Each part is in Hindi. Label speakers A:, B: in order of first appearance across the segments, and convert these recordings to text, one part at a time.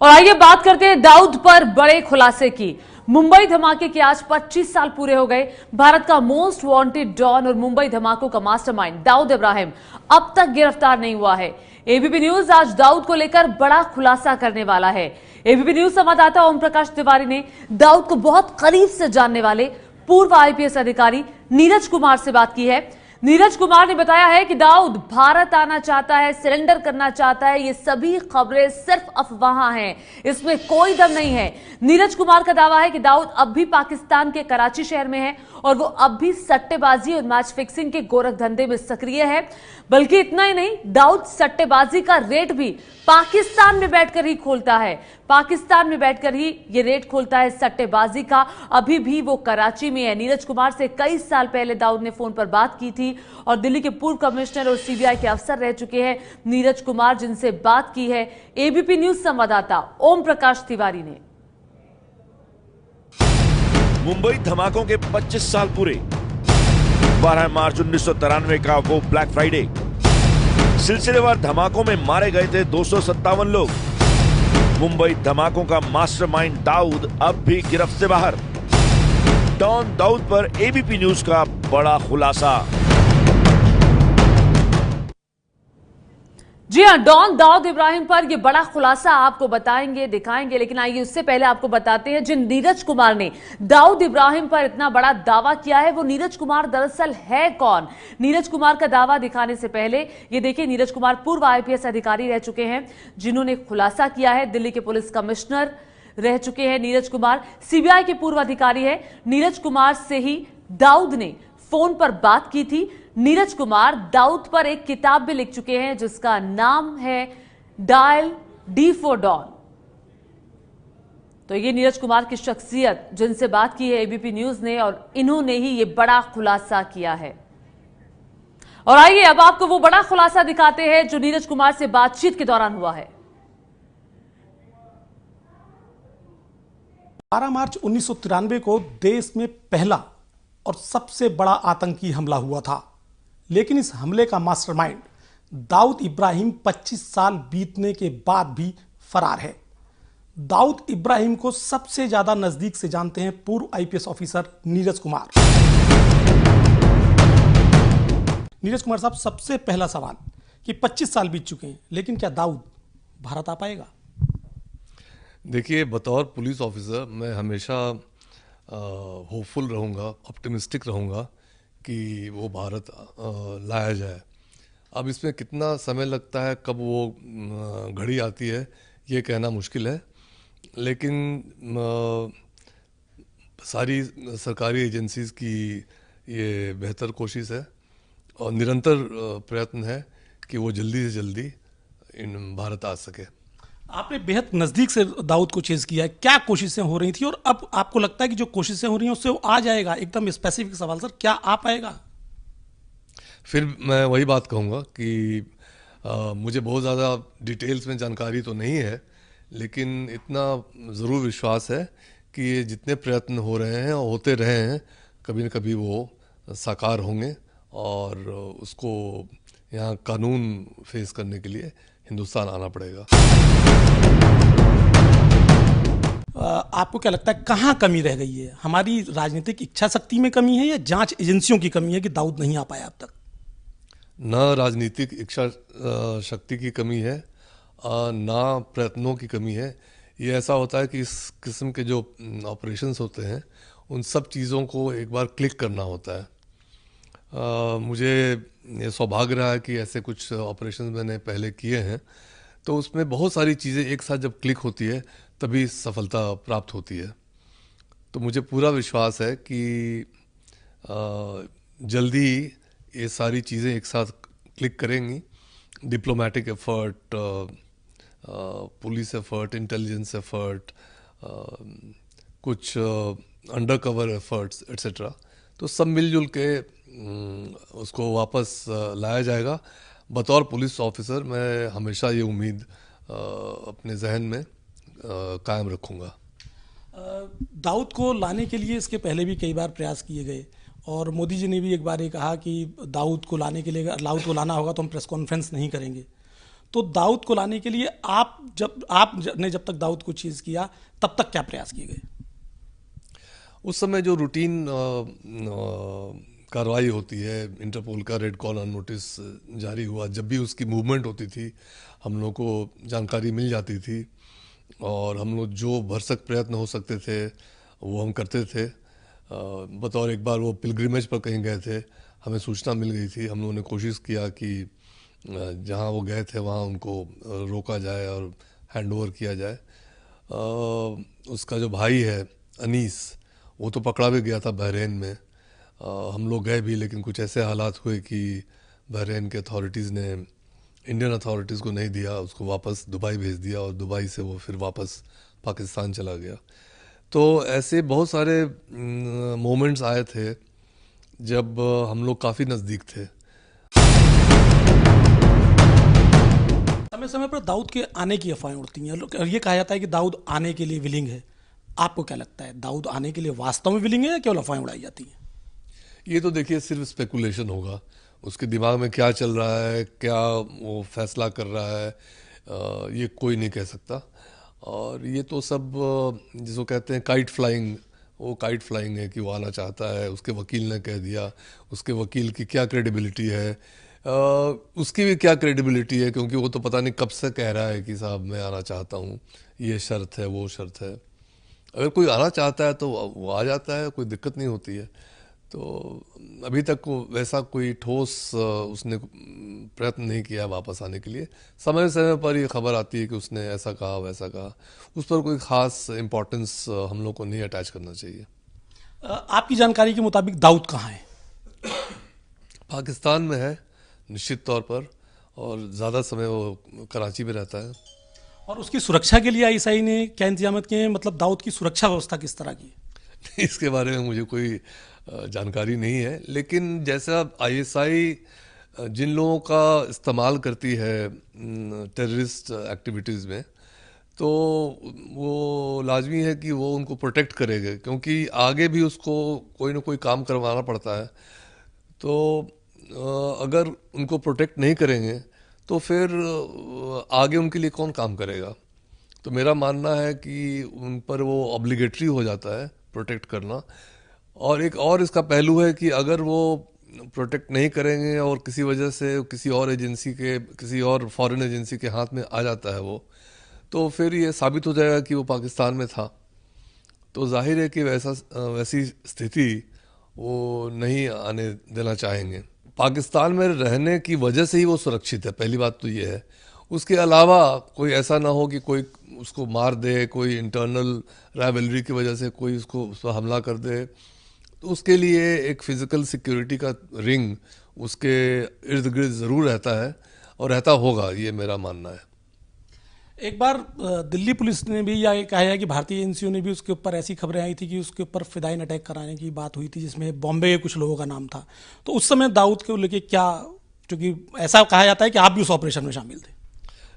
A: और आइए बात करते हैं दाऊद पर बड़े खुलासे की। मुंबई धमाके के आज 25 साल पूरे हो गए। भारत का मोस्ट वांटेड डॉन और मुंबई धमाकों का मास्टरमाइंड दाऊद इब्राहिम अब तक गिरफ्तार नहीं हुआ है। एबीपी न्यूज आज दाऊद को लेकर बड़ा खुलासा करने वाला है। एबीपी न्यूज संवाददाता ओम प्रकाश तिवारी ने दाऊद को बहुत करीब से जानने वाले पूर्व आईपीएस अधिकारी नीरज कुमार से बात की है। नीरज कुमार ने बताया है कि दाऊद भारत आना चाहता है, सरेंडर करना चाहता है। ये सभी खबरें सिर्फ अफवाह हैं, इसमें कोई दम नहीं है। नीरज कुमार का दावा है कि दाऊद अब भी पाकिस्तान के कराची शहर में है और वो अब भी सट्टेबाजी और मैच फिक्सिंग के गोरख धंधे में सक्रिय है। बल्कि इतना ही नहीं, दाऊद सट्टेबाजी का रेट भी पाकिस्तान में बैठकर ही खोलता है। पाकिस्तान में बैठकर ही ये रेट खोलता है सट्टेबाजी का। अभी भी वो कराची में है। नीरज कुमार से कई साल पहले दाऊद ने फोन पर बात की थी और दिल्ली के पूर्व कमिश्नर और सीबीआई के अफसर रह चुके हैं नीरज कुमार, जिनसे बात की है एबीपी न्यूज संवाददाता ओम प्रकाश तिवारी ने।
B: मुंबई धमाकों के 25 साल पूरे। 12 मार्च 1993 का वो ब्लैक फ्राइडे। सिलसिलेवार धमाकों में मारे गए थे 257 लोग। मुंबई धमाकों का मास्टरमाइंड दाऊद अब भी गिरफ्त से बाहर। डॉन दाऊद पर एबीपी न्यूज का बड़ा खुलासा।
A: जी हां, डॉन दाऊद इब्राहिम पर यह बड़ा खुलासा आपको बताएंगे, दिखाएंगे, लेकिन आइए उससे पहले आपको बताते हैं जिन नीरज कुमार ने दाऊद इब्राहिम पर इतना बड़ा दावा किया है वो नीरज कुमार दरअसल है कौन। नीरज कुमार का दावा दिखाने से पहले ये देखिए, नीरज कुमार पूर्व आईपीएस अधिकारी रह चुके हैं जिन्होंने खुलासा किया है। दिल्ली के पुलिस कमिश्नर रह चुके हैं नीरज कुमार, सीबीआई के पूर्व अधिकारी है। नीरज कुमार से ही दाऊद ने फोन पर बात की थी। नीरज कुमार दाऊद पर एक किताब भी लिख चुके हैं जिसका नाम है डायल डी फॉर डॉन। तो ये नीरज कुमार की शख्सियत जिनसे बात की है एबीपी न्यूज ने, और इन्होंने ही ये बड़ा खुलासा किया है। और आइए अब आपको वो बड़ा खुलासा दिखाते हैं जो नीरज कुमार से बातचीत के दौरान हुआ है।
C: 12 मार्च 1993 को देश में पहला और सबसे बड़ा आतंकी हमला हुआ था, लेकिन इस हमले का मास्टरमाइंड दाऊद इब्राहिम 25 साल बीतने के बाद भी फरार है। दाऊद इब्राहिम को सबसे ज्यादा नजदीक से जानते हैं पूर्व आईपीएस ऑफिसर नीरज कुमार। नीरज कुमार साहब, सबसे पहला सवाल कि 25 साल बीत चुके हैं, लेकिन क्या दाऊद भारत आ पाएगा?
D: देखिए, बतौर पुलिस ऑफिसर मैं हमेशा होपफुल रहूँगा, ऑप्टिमिस्टिक रहूँगा कि वो भारत लाया जाए। अब इसमें कितना समय लगता है, कब वो घड़ी आती है, ये कहना मुश्किल है, लेकिन सारी सरकारी एजेंसीज़ की ये बेहतर कोशिश है और निरंतर प्रयत्न है कि वो जल्दी से जल्दी भारत आ सके।
C: आपने बेहद नजदीक से दाऊद को चेज किया है, क्या कोशिशें हो रही थी और अब आपको लगता है कि जो कोशिशें हो रही हैं उससे वो आ जाएगा? एकदम स्पेसिफिक सवाल सर, क्या आ पाएगा?
D: फिर मैं वही बात कहूँगा कि मुझे बहुत ज़्यादा डिटेल्स में जानकारी तो नहीं है, लेकिन इतना ज़रूर विश्वास है कि ये जितने प्रयत्न हो रहे हैं और होते रहे हैं, कभी न कभी वो साकार होंगे और उसको यहाँ कानून फेस करने के लिए हिंदुस्तान आना पड़ेगा।
C: आपको क्या लगता है कहाँ कमी रह गई है? हमारी राजनीतिक इच्छा शक्ति में कमी है या जांच एजेंसियों की कमी है कि दाऊद नहीं आ पाया अब तक?
D: न राजनीतिक इच्छा शक्ति की कमी है, ना प्रयत्नों की कमी है। ये ऐसा होता है कि इस किस्म के जो ऑपरेशंस होते हैं उन सब चीज़ों को एक बार क्लिक करना होता है। मुझे ये सौभाग्य रहा है कि ऐसे कुछ ऑपरेशंस मैंने पहले किए हैं, तो उसमें बहुत सारी चीज़ें एक साथ जब क्लिक होती है तभी सफलता प्राप्त होती है। तो मुझे पूरा विश्वास है कि जल्दी ये सारी चीज़ें एक साथ क्लिक करेंगी। Diplomatic effort, police effort, intelligence effort, कुछ अंडर कवर एफर्ट्स एट्सेट्रा, तो सब मिलजुल के उसको वापस लाया जाएगा। बतौर पुलिस ऑफिसर मैं हमेशा ये उम्मीद अपने जहन में कायम रखूँगा।
C: दाऊद को लाने के लिए इसके पहले भी कई बार प्रयास किए गए और मोदी जी ने भी एक बार ये कहा कि दाऊद को लाने के लिए, दाऊद को लाना होगा तो हम प्रेस कॉन्फ्रेंस नहीं करेंगे। तो दाऊद को लाने के लिए आप ने जब तक दाऊद को चीज किया तब तक क्या प्रयास किए गए?
D: उस समय जो रूटीन कार्रवाई होती है, इंटरपोल का रेड कॉर्नर नोटिस जारी हुआ, जब भी उसकी मूवमेंट होती थी हम लोग को जानकारी मिल जाती थी और हम लोग जो भरसक प्रयत्न हो सकते थे वो हम करते थे। बतौर एक बार वो पिलग्रिमेज पर कहीं गए थे, हमें सूचना मिल गई थी, हम लोगों ने कोशिश किया कि जहाँ वो गए थे वहाँ उनको रोका जाए और हैंडओवर किया जाए। उसका जो भाई है अनीस, वो तो पकड़ा भी गया था बहरीन में। हम लोग गए भी, लेकिन कुछ ऐसे हालात हुए कि बहरीन के अथॉरिटीज़ ने इंडियन अथॉरिटीज़ को नहीं दिया, उसको वापस दुबई भेज दिया और दुबई से वो फिर वापस पाकिस्तान चला गया। तो ऐसे बहुत सारे मोमेंट्स आए थे जब हम लोग काफ़ी नज़दीक थे।
C: समय समय पर दाऊद के आने की अफवाहें उड़ती हैं और ये कहा जाता है कि दाऊद आने के लिए विलिंग है। आपको क्या लगता है, दाऊद आने के लिए वास्तव में विलिंग है या केवल अफवाहें उड़ाई जाती हैं?
D: ये तो देखिए सिर्फ स्पेकुलेशन होगा, उसके दिमाग में क्या चल रहा है, क्या वो फैसला कर रहा है, ये कोई नहीं कह सकता। और ये तो सब जिसको कहते हैं काइट फ्लाइंग, वो काइट फ्लाइंग है कि वो आना चाहता है, उसके वकील ने कह दिया। उसके वकील की क्या क्रेडिबिलिटी है, उसकी भी क्या क्रेडिबिलिटी है, क्योंकि वो तो पता नहीं कब से कह रहा है कि साहब मैं आना चाहता हूँ, ये शर्त है वो शर्त है। अगर कोई आना चाहता है तो वो आ जाता है, कोई दिक्कत नहीं होती है। तो अभी तक वैसा कोई ठोस उसने प्रयत्न नहीं किया वापस आने के लिए। समय समय पर ये खबर आती है कि उसने ऐसा कहा वैसा कहा, उस पर कोई ख़ास इम्पोर्टेंस हम लोग को नहीं अटैच करना चाहिए।
C: आपकी जानकारी के मुताबिक दाऊद कहाँ है?
D: पाकिस्तान में है निश्चित तौर पर, और ज़्यादा समय वो कराची में रहता है।
C: और उसकी सुरक्षा के लिए आईएसआई ने क्या इंतजाम किए हैं? मतलब दाऊद की सुरक्षा व्यवस्था किस तरह की है?
D: इसके बारे में मुझे कोई जानकारी नहीं है, लेकिन जैसा आईएसआई जिन लोगों का इस्तेमाल करती है टेररिस्ट एक्टिविटीज़ में, तो वो लाजमी है कि वो उनको प्रोटेक्ट करेगा, क्योंकि आगे भी उसको कोई ना कोई काम करवाना पड़ता है। तो अगर उनको प्रोटेक्ट नहीं करेंगे तो फिर आगे उनके लिए कौन काम करेगा? तो मेरा मानना है कि उन पर वो ऑब्लिगेटरी हो जाता है प्रोटेक्ट करना। और एक और इसका पहलू है कि अगर वो प्रोटेक्ट नहीं करेंगे और किसी वजह से किसी और एजेंसी के, किसी और फॉरेन एजेंसी के हाथ में आ जाता है वो, तो फिर ये साबित हो जाएगा कि वो पाकिस्तान में था। तो जाहिर है कि वैसी स्थिति वो नहीं आने देना चाहेंगे। पाकिस्तान में रहने की वजह से ही वो सुरक्षित है, पहली बात तो ये है। उसके अलावा कोई ऐसा ना हो कि कोई उसको मार दे, कोई इंटरनल राइवलरी की वजह से कोई उस पर हमला कर दे, तो उसके लिए एक फिज़िकल सिक्योरिटी का रिंग उसके इर्द गिर्द ज़रूर रहता है और रहता होगा, ये मेरा मानना है।
C: एक बार दिल्ली पुलिस ने भी या कहा है कि भारतीय एजेंसियों ने भी उसके ऊपर ऐसी खबरें आई थी कि उसके ऊपर फिदाइन अटैक कराने की बात हुई थी, जिसमें बॉम्बे के कुछ लोगों का नाम था। तो उस समय दाऊद को लेके क्या, क्योंकि ऐसा कहा जाता है कि आप भी उस ऑपरेशन में शामिल थे?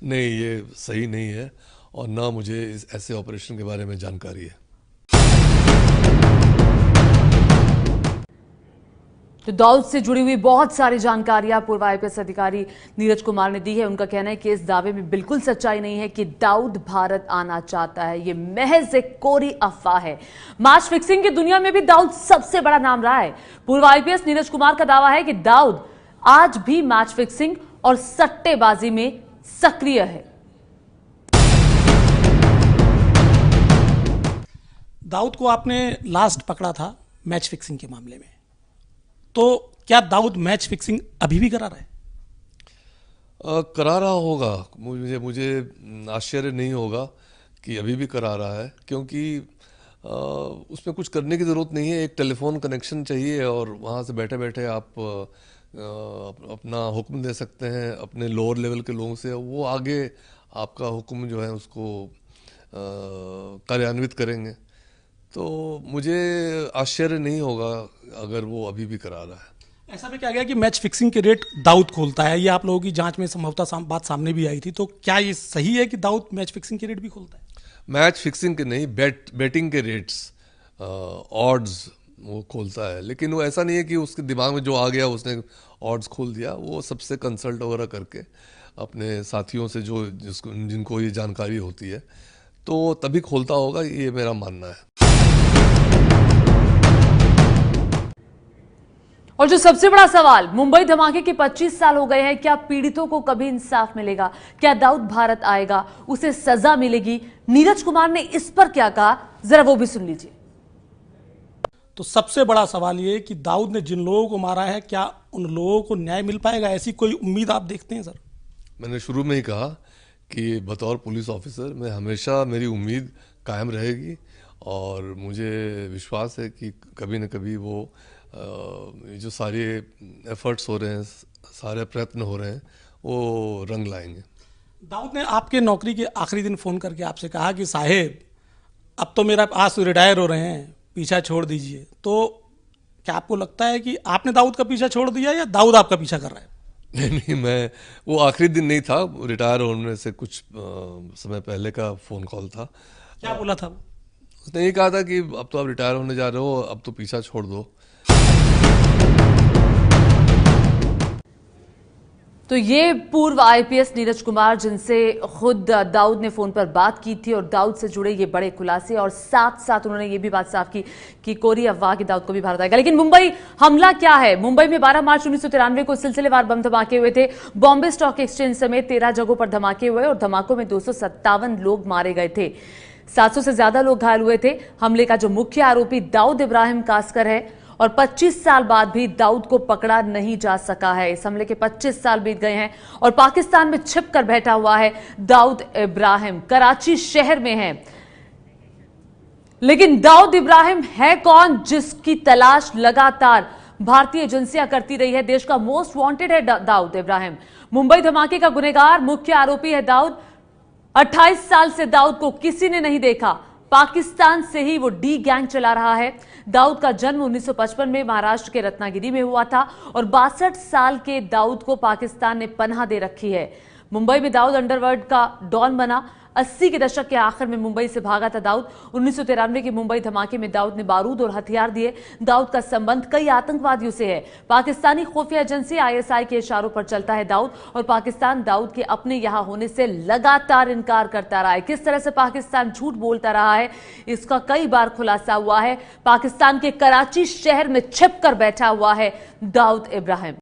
D: नहीं, ये सही नहीं है और ना मुझे इस ऐसे ऑपरेशन के बारे में जानकारी है।
A: तो दाऊद से जुड़ी हुई बहुत सारी जानकारियां पूर्व आईपीएस अधिकारी नीरज कुमार ने दी है। उनका कहना है कि इस दावे में बिल्कुल सच्चाई नहीं है कि दाऊद भारत आना चाहता है, ये महज एक कोरी अफवाह है। मैच फिक्सिंग की दुनिया में भी दाऊद सबसे बड़ा नाम रहा है। पूर्व आईपीएस नीरज कुमार का दावा है कि दाऊद आज भी मैच फिक्सिंग और सट्टेबाजी में सक्रिय है।
C: दाऊद को आपने लास्ट पकड़ा था मैच फिक्सिंग के मामले में, तो क्या दाऊद मैच फिक्सिंग अभी भी करा रहा है?
D: करा रहा होगा, मुझे आश्चर्य नहीं होगा कि अभी भी करा रहा है, क्योंकि उसमें कुछ करने की ज़रूरत नहीं है। एक टेलीफोन कनेक्शन चाहिए और वहाँ से बैठे बैठे आप अपना हुक्म दे सकते हैं अपने लोअर लेवल के लोगों से, वो आगे आपका हुक्म जो है उसको कार्यान्वित करेंगे। तो मुझे आश्चर्य नहीं होगा अगर वो अभी भी करा रहा है।
C: ऐसा भी क्या गया कि मैच फिक्सिंग के रेट दाऊद खोलता है, ये आप लोगों की जांच में संभवतः बात सामने भी आई थी, तो क्या ये सही है कि दाऊद मैच फिक्सिंग के रेट भी खोलता है?
D: मैच फिक्सिंग के नहीं, बेटिंग के रेट्स, ऑड्स वो खोलता है, लेकिन वो ऐसा नहीं है कि उसके दिमाग में जो आ गया उसने ऑड्स खोल दिया। वो सबसे कंसल्ट वगैरह करके अपने साथियों से जो जिनको ये जानकारी होती है, तो तभी खोलता होगा, ये मेरा मानना है।
A: और जो सबसे बड़ा सवाल, मुंबई धमाके के 25 साल हो गए हैं, क्या पीड़ितों को कभी इंसाफ मिलेगा? क्या दाऊद भारत आएगा? उसे सजा मिलेगी? नीरज कुमार ने इस पर क्या कहा, जरा वो भी सुन लीजिए।
C: तो सबसे बड़ा सवाल ये कि दाऊद ने जिन लोगों को मारा है, क्या उन लोगों को न्याय मिल पाएगा? ऐसी कोई उम्मीद आप देखते हैं सर?
D: मैंने शुरू में ही कहा कि बतौर पुलिस ऑफिसर मैं हमेशा, मेरी उम्मीद कायम रहेगी और मुझे विश्वास है कि कभी न कभी वो जो सारे एफर्ट्स हो रहे हैं, सारे प्रयत्न हो रहे हैं, वो रंग लाएंगे।
C: दाऊद ने आपके नौकरी के आखिरी दिन फोन करके आपसे कहा कि साहेब, अब तो मेरा आज तो रिटायर हो रहे हैं, पीछा छोड़ दीजिए। तो क्या आपको लगता है कि आपने दाऊद का पीछा छोड़ दिया या दाऊद आपका पीछा कर रहा है?
D: नहीं, मैं, वो आखिरी दिन नहीं था, रिटायर होने से कुछ समय पहले का फ़ोन कॉल था।
C: क्या बोला था?
D: उसने ये कहा था कि अब तो आप रिटायर होने जा रहे हो, अब तो पीछा छोड़ दो।
A: तो ये पूर्व आईपीएस नीरज कुमार, जिनसे खुद दाऊद ने फोन पर बात की थी और दाऊद से जुड़े ये बड़े खुलासे, और साथ साथ उन्होंने ये भी बात साफ की कि कोरी अफवाह की दाऊद को भी भारत आएगा। लेकिन मुंबई हमला क्या है? मुंबई में 12 मार्च 1993 को सिलसिलेवार बम धमाके हुए थे। बॉम्बे स्टॉक एक्सचेंज समेत 13 जगहों पर धमाके हुए और धमाकों में 257 लोग मारे गए थे, 700 से ज्यादा लोग घायल हुए थे। हमले का जो मुख्य आरोपी दाऊद इब्राहिम कासकर है और 25 साल बाद भी दाऊद को पकड़ा नहीं जा सका है। इस हमले के 25 साल बीत गए हैं और पाकिस्तान में छिप कर बैठा हुआ है दाऊद इब्राहिम, कराची शहर में है। लेकिन दाऊद इब्राहिम है कौन, जिसकी तलाश लगातार भारतीय एजेंसियां करती रही है? देश का मोस्ट वांटेड है दाऊद इब्राहिम, मुंबई धमाके का गुनहगार, मुख्य आरोपी है दाऊद। 28 साल से दाऊद को किसी ने नहीं देखा। पाकिस्तान से ही वो डी गैंग चला रहा है। दाऊद का जन्म 1955 में महाराष्ट्र के रत्नागिरी में हुआ था और 62 साल के दाऊद को पाकिस्तान ने पनाह दे रखी है। मुंबई में दाऊद अंडरवर्ल्ड का डॉन बना। 80 के दशक के आखिर में मुंबई से भागा था दाऊद। 1993 के मुंबई धमाके में दाऊद ने बारूद और हथियार दिए। दाऊद का संबंध कई आतंकवादियों से है। पाकिस्तानी खुफिया एजेंसी आईएसआई के इशारों पर चलता है दाऊद, और पाकिस्तान दाऊद के अपने यहां होने से लगातार इनकार करता रहा है। किस तरह से पाकिस्तान झूठ बोलता रहा है, इसका कई बार खुलासा हुआ है। पाकिस्तान के कराची शहर में छिप कर बैठा हुआ है दाऊद इब्राहिम।